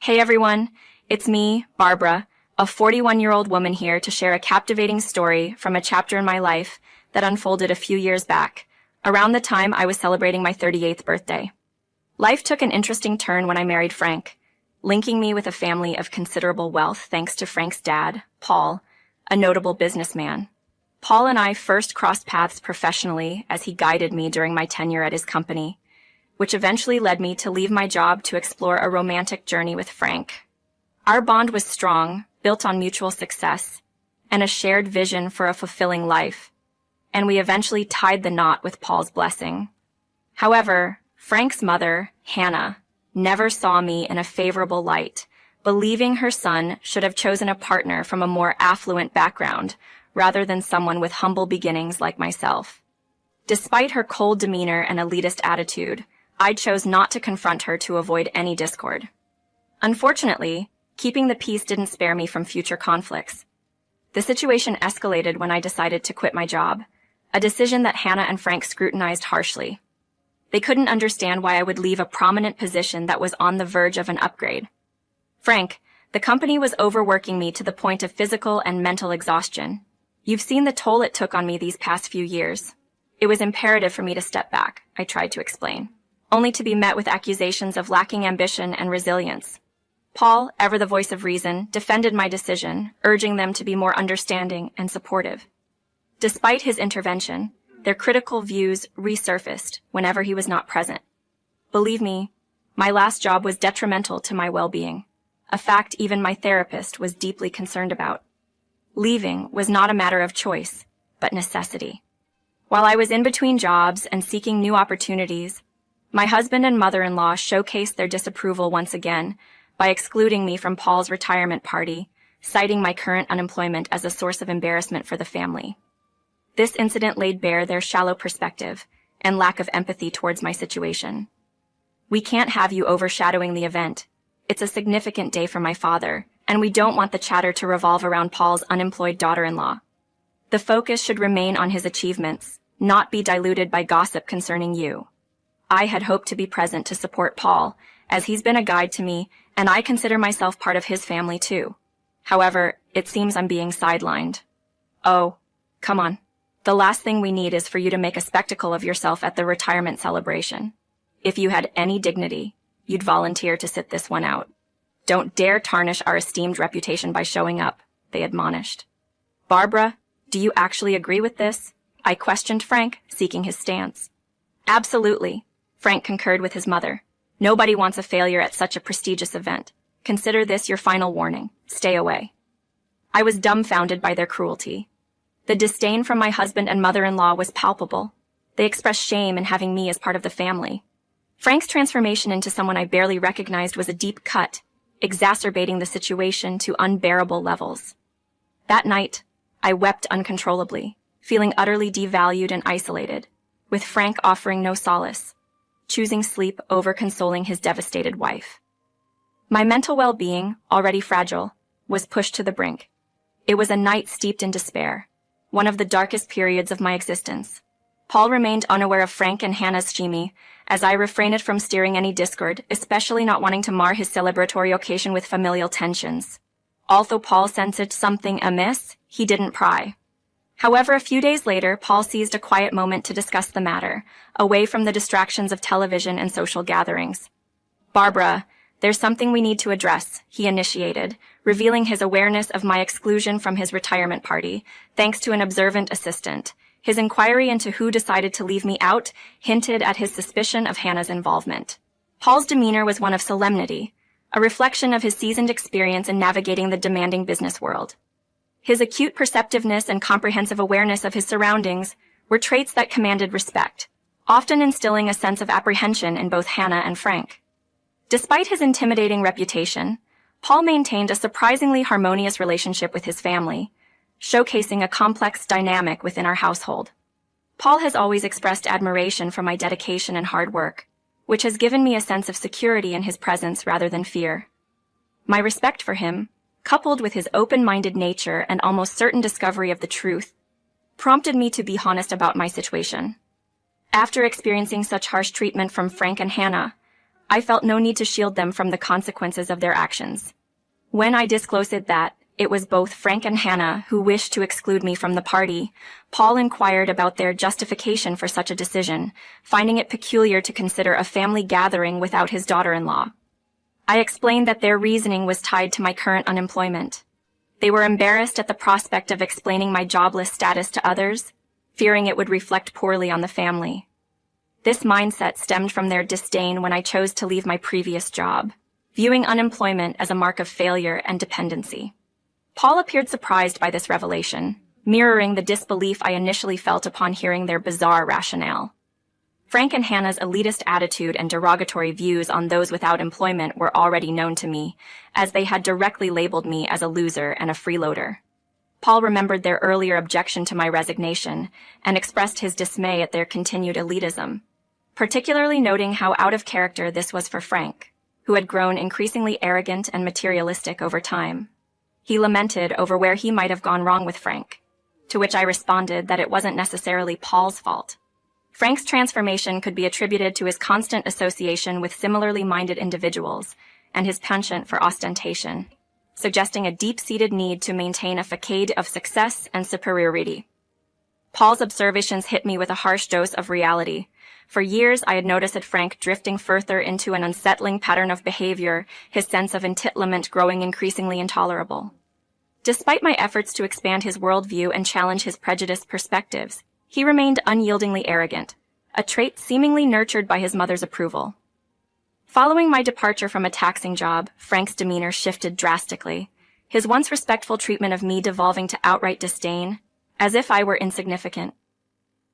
Hey everyone, it's me, Barbara, a 41-year-old woman here to share a captivating story from a chapter in my life that unfolded a few years back, around the time I was celebrating my 38th birthday. Life took an interesting turn when I married Frank, linking me with a family of considerable wealth thanks to Frank's dad, Paul, a notable businessman. Paul and I first crossed paths professionally as he guided me during my tenure at his company, which eventually led me to leave my job to explore a romantic journey with Frank. Our bond was strong, built on mutual success, and a shared vision for a fulfilling life, and we eventually tied the knot with Paul's blessing. However, Frank's mother, Hannah, never saw me in a favorable light, believing her son should have chosen a partner from a more affluent background rather than someone with humble beginnings like myself. Despite her cold demeanor and elitist attitude, I chose not to confront her to avoid any discord. Unfortunately, keeping the peace didn't spare me from future conflicts. The situation escalated when I decided to quit my job, a decision that Hannah and Frank scrutinized harshly. They couldn't understand why I would leave a prominent position that was on the verge of an upgrade. Frank, the company was overworking me to the point of physical and mental exhaustion. You've seen the toll it took on me these past few years. It was imperative for me to step back, I tried to explain, only to be met with accusations of lacking ambition and resilience. Paul, ever the voice of reason, defended my decision, urging them to be more understanding and supportive. Despite his intervention, their critical views resurfaced whenever he was not present. Believe me, my last job was detrimental to my well-being, a fact even my therapist was deeply concerned about. Leaving was not a matter of choice, but necessity. While I was in between jobs and seeking new opportunities, my husband and mother-in-law showcased their disapproval once again by excluding me from Paul's retirement party, citing my current unemployment as a source of embarrassment for the family. This incident laid bare their shallow perspective and lack of empathy towards my situation. We can't have you overshadowing the event. It's a significant day for my father, and we don't want the chatter to revolve around Paul's unemployed daughter-in-law. The focus should remain on his achievements, not be diluted by gossip concerning you. I had hoped to be present to support Paul, as he's been a guide to me, and I consider myself part of his family too. However, it seems I'm being sidelined. Oh, come on. The last thing we need is for you to make a spectacle of yourself at the retirement celebration. If you had any dignity, you'd volunteer to sit this one out. Don't dare tarnish our esteemed reputation by showing up, they admonished. Barbara, do you actually agree with this? I questioned Frank, seeking his stance. Absolutely, Frank concurred with his mother. Nobody wants a failure at such a prestigious event. Consider this your final warning. Stay away. I was dumbfounded by their cruelty. The disdain from my husband and mother-in-law was palpable. They expressed shame in having me as part of the family. Frank's transformation into someone I barely recognized was a deep cut, exacerbating the situation to unbearable levels. That night, I wept uncontrollably, feeling utterly devalued and isolated, with Frank offering no solace, choosing sleep over consoling his devastated wife. My mental well-being, already fragile, was pushed to the brink. It was a night steeped in despair, one of the darkest periods of my existence. Paul remained unaware of Frank and Hannah's chimney, as I refrained from steering any discord, especially not wanting to mar his celebratory occasion with familial tensions. Although Paul sensed something amiss, he didn't pry. However, a few days later, Paul seized a quiet moment to discuss the matter, away from the distractions of television and social gatherings. Barbara, there's something we need to address, he initiated, revealing his awareness of my exclusion from his retirement party, thanks to an observant assistant. His inquiry into who decided to leave me out hinted at his suspicion of Hannah's involvement. Paul's demeanor was one of solemnity, a reflection of his seasoned experience in navigating the demanding business world. His acute perceptiveness and comprehensive awareness of his surroundings were traits that commanded respect, often instilling a sense of apprehension in both Hannah and Frank. Despite his intimidating reputation, Paul maintained a surprisingly harmonious relationship with his family, showcasing a complex dynamic within our household. Paul has always expressed admiration for my dedication and hard work, which has given me a sense of security in his presence rather than fear. My respect for him, coupled with his open-minded nature and almost certain discovery of the truth, prompted me to be honest about my situation. After experiencing such harsh treatment from Frank and Hannah, I felt no need to shield them from the consequences of their actions. When I disclosed that it was both Frank and Hannah who wished to exclude me from the party, Paul inquired about their justification for such a decision, finding it peculiar to consider a family gathering without his daughter-in-law. I explained that their reasoning was tied to my current unemployment. They were embarrassed at the prospect of explaining my jobless status to others, fearing it would reflect poorly on the family. This mindset stemmed from their disdain when I chose to leave my previous job, viewing unemployment as a mark of failure and dependency. Paul appeared surprised by this revelation, mirroring the disbelief I initially felt upon hearing their bizarre rationale. Frank and Hannah's elitist attitude and derogatory views on those without employment were already known to me, as they had directly labeled me as a loser and a freeloader. Paul remembered their earlier objection to my resignation and expressed his dismay at their continued elitism, particularly noting how out of character this was for Frank, who had grown increasingly arrogant and materialistic over time. He lamented over where he might have gone wrong with Frank, to which I responded that it wasn't necessarily Paul's fault. Frank's transformation could be attributed to his constant association with similarly minded individuals and his penchant for ostentation, suggesting a deep-seated need to maintain a facade of success and superiority. Paul's observations hit me with a harsh dose of reality. For years, I had noticed Frank drifting further into an unsettling pattern of behavior, his sense of entitlement growing increasingly intolerable. Despite my efforts to expand his worldview and challenge his prejudiced perspectives, he remained unyieldingly arrogant, a trait seemingly nurtured by his mother's approval. Following my departure from a taxing job, Frank's demeanor shifted drastically, his once respectful treatment of me devolving to outright disdain, as if I were insignificant.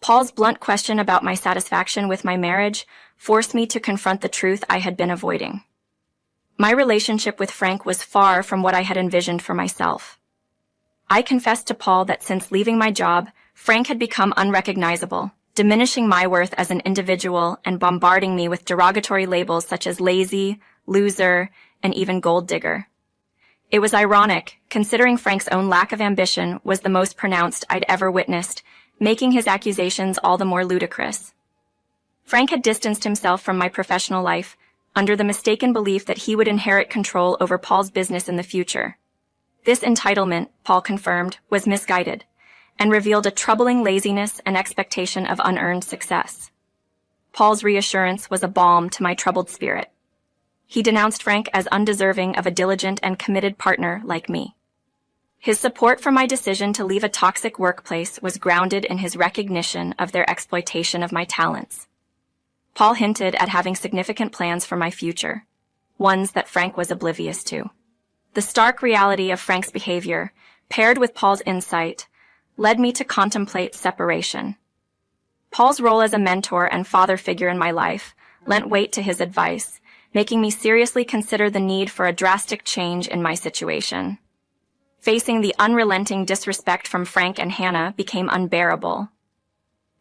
Paul's blunt question about my satisfaction with my marriage forced me to confront the truth I had been avoiding. My relationship with Frank was far from what I had envisioned for myself. I confessed to Paul that since leaving my job, Frank had become unrecognizable, diminishing my worth as an individual and bombarding me with derogatory labels such as lazy, loser, and even gold digger. It was ironic, considering Frank's own lack of ambition was the most pronounced I'd ever witnessed, making his accusations all the more ludicrous. Frank had distanced himself from my professional life, under the mistaken belief that he would inherit control over Paul's business in the future. This entitlement, Paul confirmed, was misguided, and revealed a troubling laziness and expectation of unearned success. Paul's reassurance was a balm to my troubled spirit. He denounced Frank as undeserving of a diligent and committed partner like me. His support for my decision to leave a toxic workplace was grounded in his recognition of their exploitation of my talents. Paul hinted at having significant plans for my future, ones that Frank was oblivious to. The stark reality of Frank's behavior, paired with Paul's insight, led me to contemplate separation. Paul's role as a mentor and father figure in my life lent weight to his advice, making me seriously consider the need for a drastic change in my situation. Facing the unrelenting disrespect from Frank and Hannah became unbearable.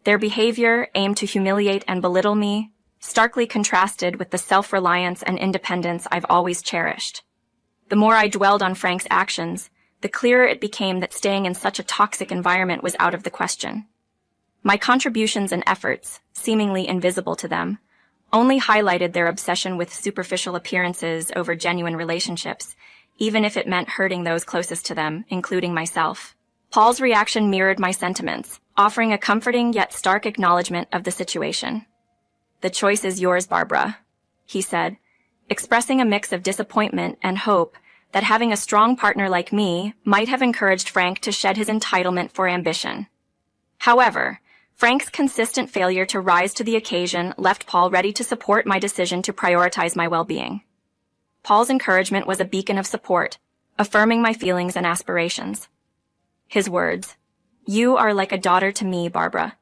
Their behavior aimed to humiliate and belittle me, starkly contrasted with the self-reliance and independence I've always cherished. The more I dwelled on Frank's actions, the clearer it became that staying in such a toxic environment was out of the question. My contributions and efforts, seemingly invisible to them, only highlighted their obsession with superficial appearances over genuine relationships, even if it meant hurting those closest to them, including myself. Paul's reaction mirrored my sentiments, offering a comforting yet stark acknowledgement of the situation. "The choice is yours, Barbara," he said, expressing a mix of disappointment and hope that having a strong partner like me might have encouraged Frank to shed his entitlement for ambition. However, Frank's consistent failure to rise to the occasion left Paul ready to support my decision to prioritize my well-being. Paul's encouragement was a beacon of support, affirming my feelings and aspirations. His words, "You are like a daughter to me, Barbara.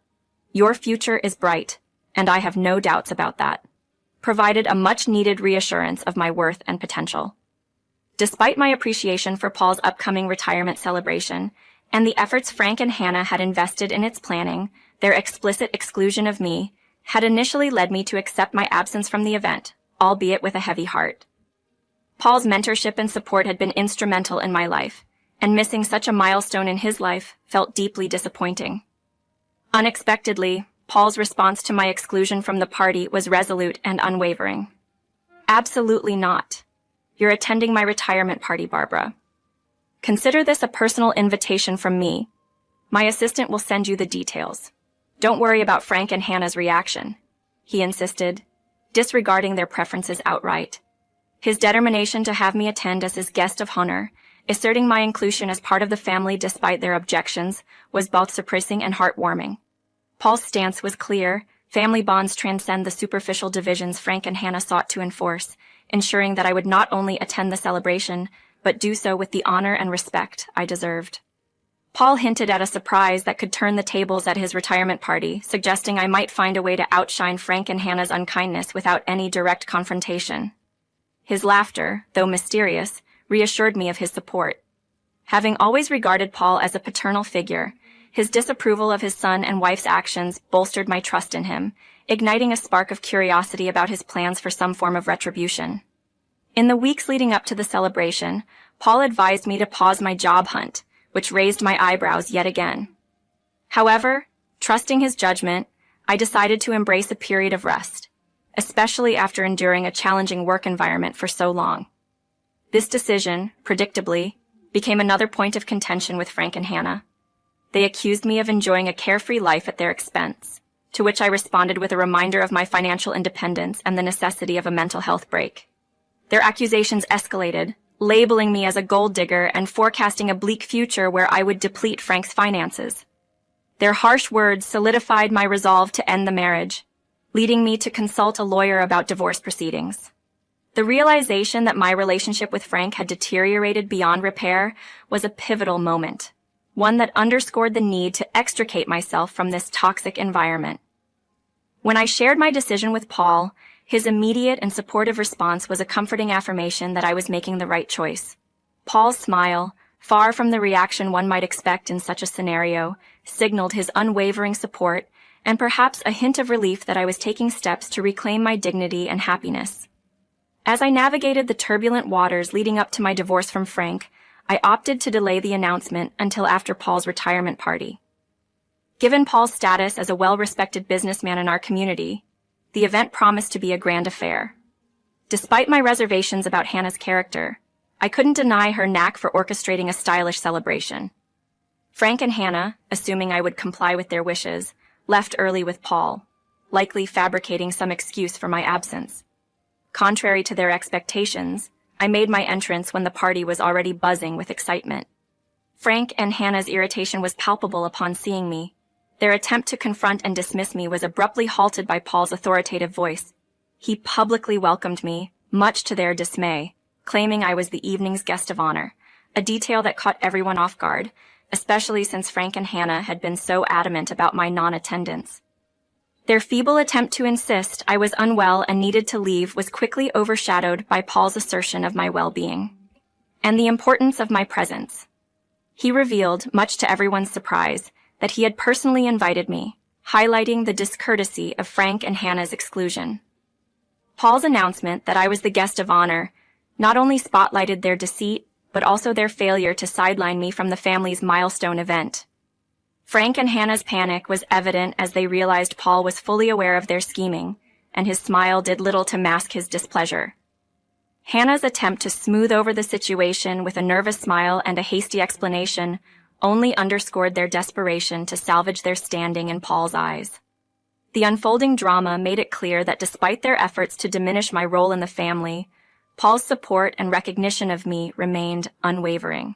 Your future is bright, and I have no doubts about that," provided a much-needed reassurance of my worth and potential. Despite my appreciation for Paul's upcoming retirement celebration and the efforts Frank and Hannah had invested in its planning, their explicit exclusion of me had initially led me to accept my absence from the event, albeit with a heavy heart. Paul's mentorship and support had been instrumental in my life, and missing such a milestone in his life felt deeply disappointing. Unexpectedly, Paul's response to my exclusion from the party was resolute and unwavering. Absolutely not. You're attending my retirement party, Barbara. Consider this a personal invitation from me. My assistant will send you the details. Don't worry about Frank and Hannah's reaction, he insisted, disregarding their preferences outright. His determination to have me attend as his guest of honor, asserting my inclusion as part of the family despite their objections, was both surprising and heartwarming. Paul's stance was clear. Family bonds transcend the superficial divisions Frank and Hannah sought to enforce, ensuring that I would not only attend the celebration, but do so with the honor and respect I deserved. Paul hinted at a surprise that could turn the tables at his retirement party, suggesting I might find a way to outshine Frank and Hannah's unkindness without any direct confrontation. His laughter, though mysterious, reassured me of his support. Having always regarded Paul as a paternal figure, his disapproval of his son and wife's actions bolstered my trust in him, igniting a spark of curiosity about his plans for some form of retribution. In the weeks leading up to the celebration, Paul advised me to pause my job hunt, which raised my eyebrows yet again. However, trusting his judgment, I decided to embrace a period of rest, especially after enduring a challenging work environment for so long. This decision, predictably, became another point of contention with Frank and Hannah. They accused me of enjoying a carefree life at their expense, to which I responded with a reminder of my financial independence and the necessity of a mental health break. Their accusations escalated, labeling me as a gold digger and forecasting a bleak future where I would deplete Frank's finances. Their harsh words solidified my resolve to end the marriage, leading me to consult a lawyer about divorce proceedings. The realization that my relationship with Frank had deteriorated beyond repair was a pivotal moment, one that underscored the need to extricate myself from this toxic environment. When I shared my decision with Paul, his immediate and supportive response was a comforting affirmation that I was making the right choice. Paul's smile, far from the reaction one might expect in such a scenario, signaled his unwavering support and perhaps a hint of relief that I was taking steps to reclaim my dignity and happiness. As I navigated the turbulent waters leading up to my divorce from Frank, I opted to delay the announcement until after Paul's retirement party. Given Paul's status as a well-respected businessman in our community, the event promised to be a grand affair. Despite my reservations about Hannah's character, I couldn't deny her knack for orchestrating a stylish celebration. Frank and Hannah, assuming I would comply with their wishes, left early with Paul, likely fabricating some excuse for my absence. Contrary to their expectations, I made my entrance when the party was already buzzing with excitement. Frank and Hannah's irritation was palpable upon seeing me. Their attempt to confront and dismiss me was abruptly halted by Paul's authoritative voice. He publicly welcomed me, much to their dismay, claiming I was the evening's guest of honor, a detail that caught everyone off guard, especially since Frank and Hannah had been so adamant about my non-attendance. Their feeble attempt to insist I was unwell and needed to leave was quickly overshadowed by Paul's assertion of my well-being and the importance of my presence. He revealed, much to everyone's surprise, that he had personally invited me, highlighting the discourtesy of Frank and Hannah's exclusion. Paul's announcement that I was the guest of honor not only spotlighted their deceit, but also their failure to sideline me from the family's milestone event. Frank and Hannah's panic was evident as they realized Paul was fully aware of their scheming, and his smile did little to mask his displeasure. Hannah's attempt to smooth over the situation with a nervous smile and a hasty explanation only underscored their desperation to salvage their standing in Paul's eyes. The unfolding drama made it clear that despite their efforts to diminish my role in the family, Paul's support and recognition of me remained unwavering.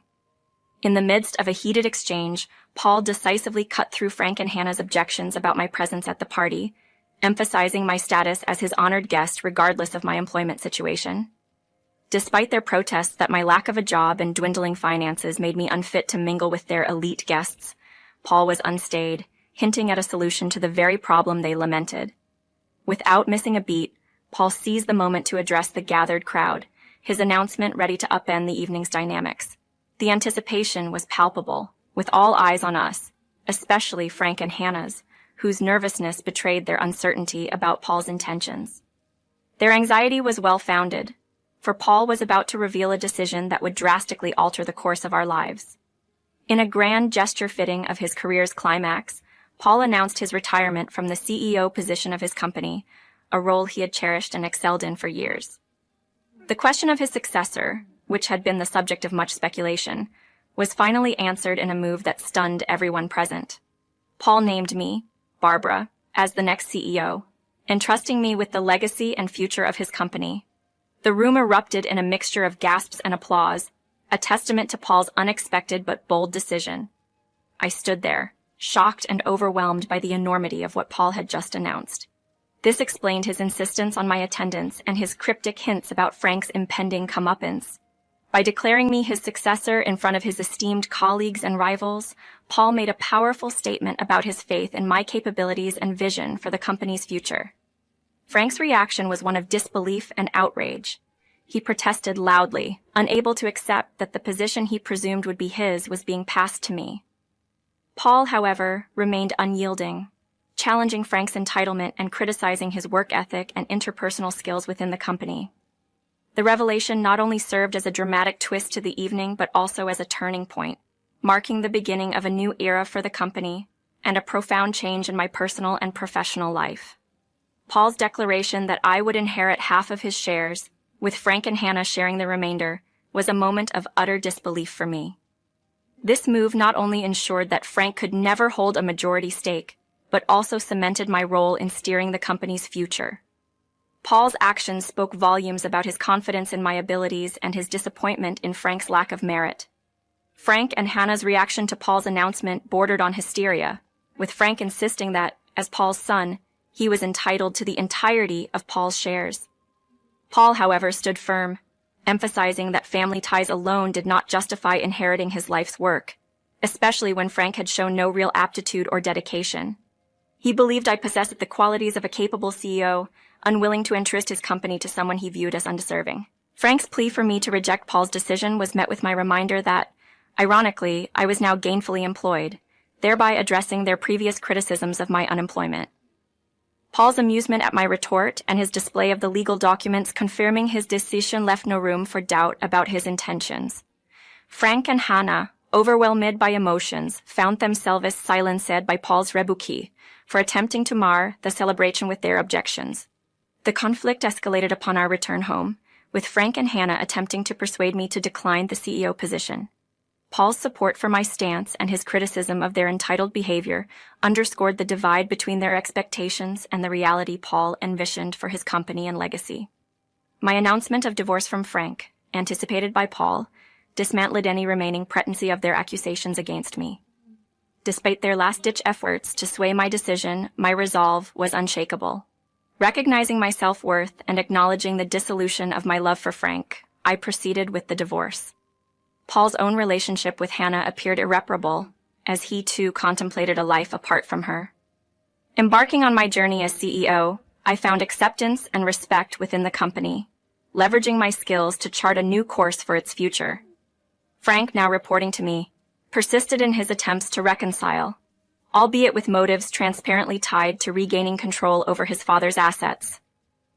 In the midst of a heated exchange, Paul decisively cut through Frank and Hannah's objections about my presence at the party, emphasizing my status as his honored guest regardless of my employment situation. Despite their protests that my lack of a job and dwindling finances made me unfit to mingle with their elite guests, Paul was unstayed, hinting at a solution to the very problem they lamented. Without missing a beat, Paul seized the moment to address the gathered crowd, his announcement ready to upend the evening's dynamics. The anticipation was palpable, with all eyes on us, especially Frank and Hannah's, whose nervousness betrayed their uncertainty about Paul's intentions. Their anxiety was well-founded, for Paul was about to reveal a decision that would drastically alter the course of our lives. In a grand gesture fitting of his career's climax, Paul announced his retirement from the CEO position of his company, a role he had cherished and excelled in for years. The question of his successor, which had been the subject of much speculation, was finally answered in a move that stunned everyone present. Paul named me, Barbara, as the next CEO, entrusting me with the legacy and future of his company. The room erupted in a mixture of gasps and applause, a testament to Paul's unexpected but bold decision. I stood there, shocked and overwhelmed by the enormity of what Paul had just announced. This explained his insistence on my attendance and his cryptic hints about Frank's impending comeuppance. By declaring me his successor in front of his esteemed colleagues and rivals, Paul made a powerful statement about his faith in my capabilities and vision for the company's future. Frank's reaction was one of disbelief and outrage. He protested loudly, unable to accept that the position he presumed would be his was being passed to me. Paul, however, remained unyielding, challenging Frank's entitlement and criticizing his work ethic and interpersonal skills within the company. The revelation not only served as a dramatic twist to the evening, but also as a turning point, marking the beginning of a new era for the company and a profound change in my personal and professional life. Paul's declaration that I would inherit half of his shares, with Frank and Hannah sharing the remainder, was a moment of utter disbelief for me. This move not only ensured that Frank could never hold a majority stake, but also cemented my role in steering the company's future. Paul's actions spoke volumes about his confidence in my abilities and his disappointment in Frank's lack of merit. Frank and Hannah's reaction to Paul's announcement bordered on hysteria, with Frank insisting that, as Paul's son, he was entitled to the entirety of Paul's shares. Paul, however, stood firm, emphasizing that family ties alone did not justify inheriting his life's work, especially when Frank had shown no real aptitude or dedication. He believed I possessed the qualities of a capable CEO, unwilling to entrust his company to someone he viewed as undeserving. Frank's plea for me to reject Paul's decision was met with my reminder that, ironically, I was now gainfully employed, thereby addressing their previous criticisms of my unemployment. Paul's amusement at my retort and his display of the legal documents confirming his decision left no room for doubt about his intentions. Frank and Hannah, overwhelmed by emotions, found themselves silenced by Paul's rebuke for attempting to mar the celebration with their objections. The conflict escalated upon our return home, with Frank and Hannah attempting to persuade me to decline the CEO position. Paul's support for my stance and his criticism of their entitled behavior underscored the divide between their expectations and the reality Paul envisioned for his company and legacy. My announcement of divorce from Frank, anticipated by Paul, dismantled any remaining pretense of their accusations against me. Despite their last-ditch efforts to sway my decision, my resolve was unshakable. Recognizing my self-worth and acknowledging the dissolution of my love for Frank, I proceeded with the divorce. Paul's own relationship with Hannah appeared irreparable, as he too contemplated a life apart from her. Embarking on my journey as CEO, I found acceptance and respect within the company, leveraging my skills to chart a new course for its future. Frank, now reporting to me, persisted in his attempts to reconcile, albeit with motives transparently tied to regaining control over his father's assets.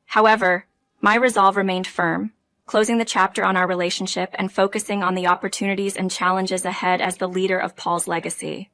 However, my resolve remained firm, closing the chapter on our relationship and focusing on the opportunities and challenges ahead as the leader of Paul's legacy.